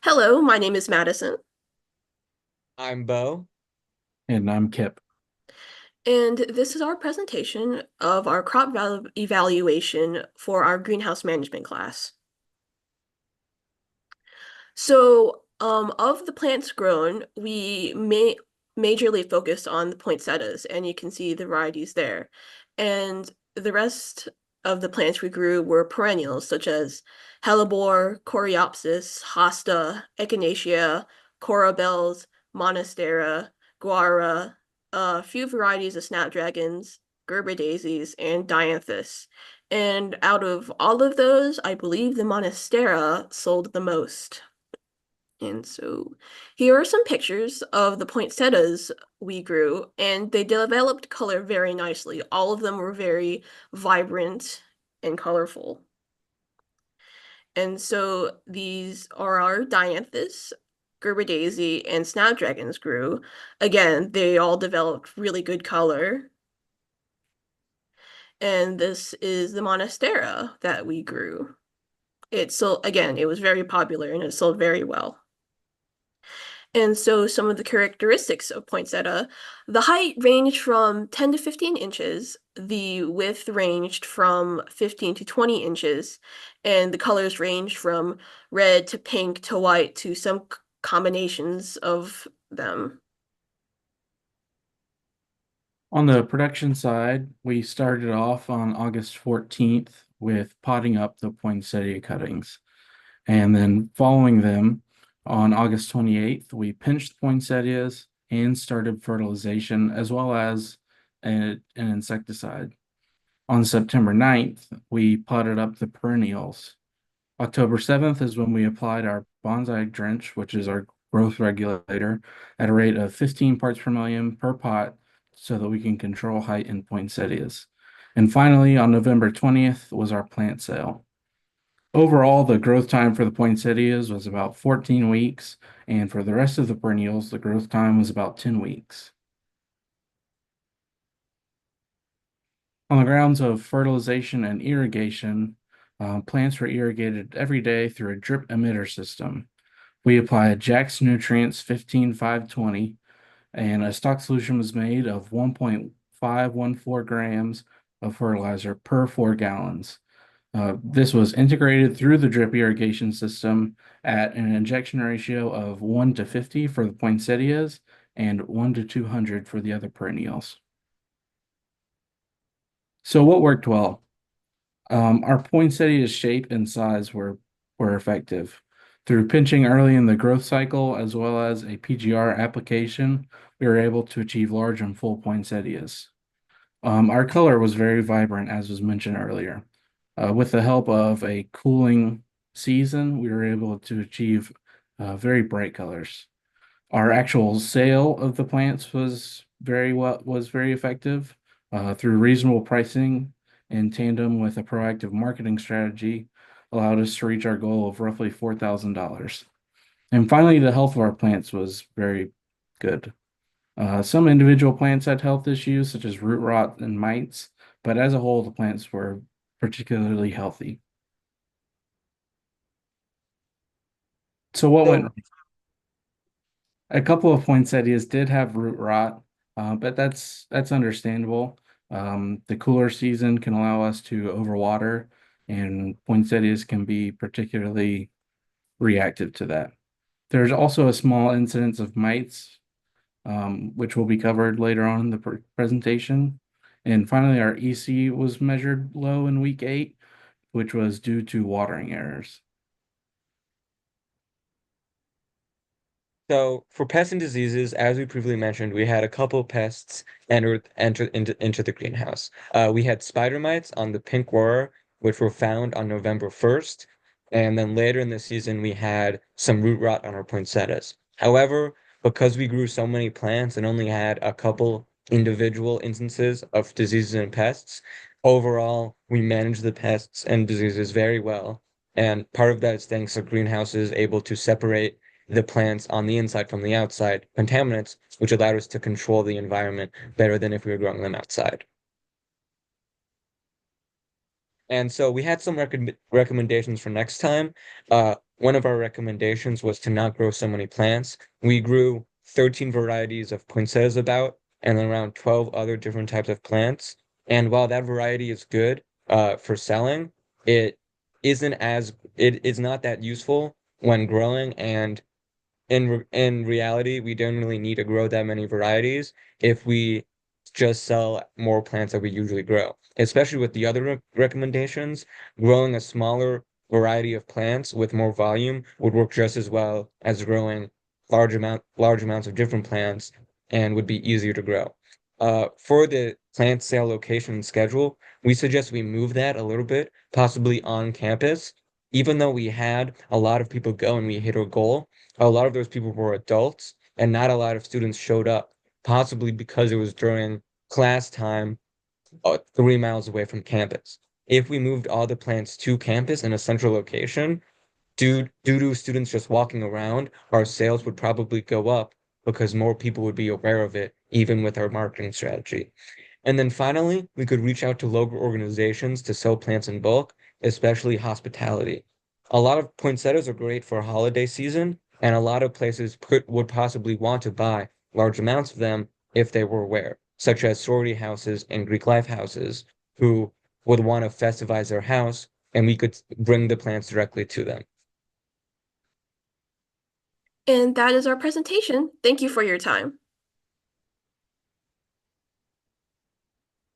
Hello, my name is Madison, I'm Bo. And I'm Kip. and this is our presentation of our evaluation for our greenhouse management class. Of the plants grown, we majorly focused on the poinsettias, and you can see the varieties there. And the rest of the plants we grew were perennials, such as hellebore, coreopsis, hosta, echinacea, corabels, monastera, guara, a few varieties of snapdragons, Gerber daisies, and dianthus. And out of all of those, I believe the monastera sold the most. And so here are some pictures of the poinsettias we grew, and they developed color very nicely. All of them were very vibrant and colorful. And so these are our dianthus, Gerber daisy, and snapdragons grew. Again, they all developed really good color. And this is the monastera that we grew. It sold, again, it was very popular and it sold very well. And so some of the characteristics of poinsettia, the height ranged from 10 to 15 inches, the width ranged from 15 to 20 inches, and the colors ranged from red to pink to white to some combinations of them. On the production side, we started off on August 14th with potting up the poinsettia cuttings. And then following them on August 28th, we pinched poinsettias and started fertilization as well as an insecticide. On September 9th, we potted up the perennials. October 7th is when we applied our bonsai drench, which is our growth regulator, at a rate of 15 parts per million per pot so that we can control height in poinsettias. And finally, on November 20th was our plant sale. Overall, the growth time for the poinsettias was about 14 weeks, and for the rest of the perennials, the growth time was about 10 weeks. On the grounds of fertilization and irrigation, plants were irrigated every day through a drip emitter system. We applied Jack's Nutrients 15520, and a stock solution was made of 1.514 grams of fertilizer per 4 gallons. This was integrated through the drip irrigation system at an injection ratio of 1 to 50 for the poinsettias and 1 to 200 for the other perennials. So what worked well? Our poinsettia's shape and size were effective. Through pinching early in the growth cycle, as well as a PGR application, we were able to achieve large and full poinsettias. Our color was very vibrant, as was mentioned earlier. With the help of a cooling season, we were able to achieve very bright colors. Our actual sale of the plants was very effective through reasonable pricing in tandem with a proactive marketing strategy allowed us to reach our goal of roughly $4,000. And finally, the health of our plants was very good. Some individual plants had health issues such as root rot and mites, but as a whole, the plants were particularly healthy. So what went So, wrong? A couple of poinsettias did have root rot, but that's understandable. The cooler season can allow us to overwater, and poinsettias can be particularly reactive to that. There's also a small incidence of mites, which will be covered later on in the presentation. And finally, our EC was measured low in week 8, which was due to watering errors. so, for pests and diseases, as we previously mentioned, we had a couple of pests enter into the greenhouse. We had spider mites on the pink borer, which were found on November 1st, and then later in the season we had some root rot on our poinsettias. However, because we grew so many plants and only had a couple individual instances of diseases and pests, overall we managed the pests and diseases very well. And part of that is thanks to greenhouses able to separate the plants on the inside from the outside contaminants, which allowed us to control the environment better than if we were growing them outside. And so we had some recommendations for next time. one of our recommendations was to not grow so many plants. We grew 13 varieties of poinsettias about and around 12 other different types of plants. And while that variety is good for selling, it it is not that useful when growing, and in reality, we don't really need to grow that many varieties if we just sell more plants that we usually grow. Especially with the other recommendations, growing a smaller variety of plants with more volume would work just as well as growing large amounts of different plants and would be easier to grow. For the plant sale location and schedule, we suggest we move that a little bit, possibly on campus. Even though we had a lot of people go and we hit our goal, a lot of those people were adults and not a lot of students showed up, possibly because it was during class time 3 miles away from campus. If we moved all the plants to campus in a central location, due to students just walking around, our sales would probably go up because more people would be aware of it, even with our marketing strategy. And then finally, we could reach out to local organizations to sell plants in bulk, especially hospitality. A lot of poinsettias are great for a holiday season, and a lot of places would possibly want to buy large amounts of them if they were aware, such as sorority houses and Greek life houses, who would want to festivize their house, and we could bring the plants directly to them. And that is our presentation. Thank you for your time.